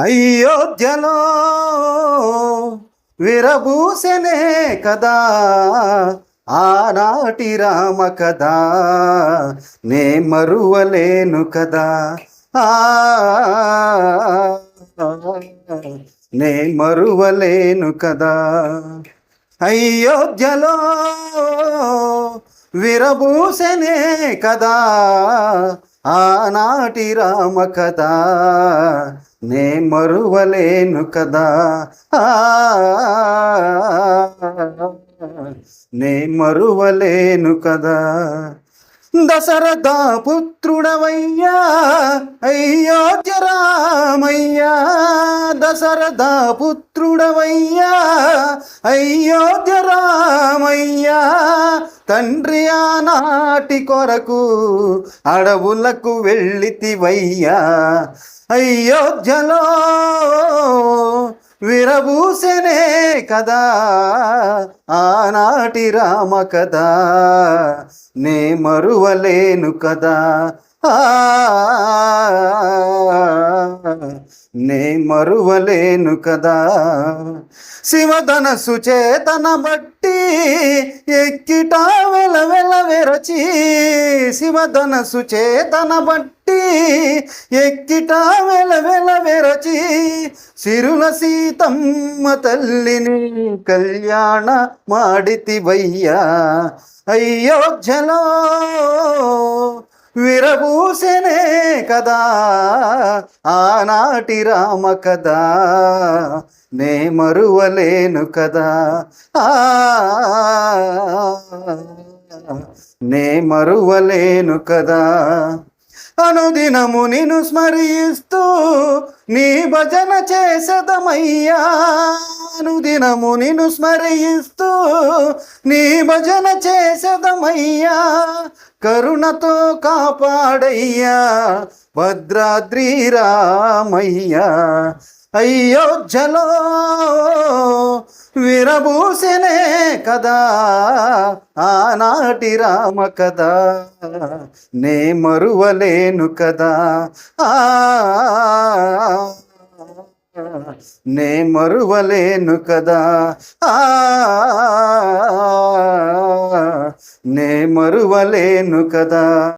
అయోధ్యలో విరబూసెనే కదా ఆనాటి రామ కదా, నే మరువలేను కదా. ఆ నే మరువలేను కదా. అయోధ్యలో విరబూసెనే కదా ఆనాటి రామ కదా, నే మరువలేను కదా. నే మరువలేను కదా. దశరథ పుత్రుడవయ్యా అయోధ్య రామయ్యా, దశరథ పుత్రుడవయ్యా అయోధ్య రామయ్యా, తండ్రి ఆనాటి కొరకు అడవులకు వెళ్ళితివయ్యా. అయోధ్యలో విరబూసెనే కదా ఆనాటి రామ కదా, నే మరువలేను కదా. నే మరువలేను కదా. శివధనసు చేతన బట్టి ఎక్కిట వెల వెరచి, శివధనసు చేతన బట్టి ఎక్కిట వెల వెరచి, సిరుల సీతమ్మ తల్లిని కళ్యాణ మాడితివయ్యా. అయోధ్యలో విరబూసెనే కదా ఆనాటి రామ కదా, నే మరువలేను కదా. నే మరువలేను కదా. అనుదినము నిన్ను స్మరిస్తూ నీ భజన చేసదమయ్యా, అనుదినము నిన్ను స్మరిస్తూ నీ భజన చేసదమయ్యా. కరుణతో కాపాడయ్యా భద్రాద్రి రామయ్యా. అయోధ్యలో విరబూసెనే కదా ఆనాటి రామ కదా, నే మరువలేను కదా. నే మరువలేను కదా. నే మరువలేను కదా.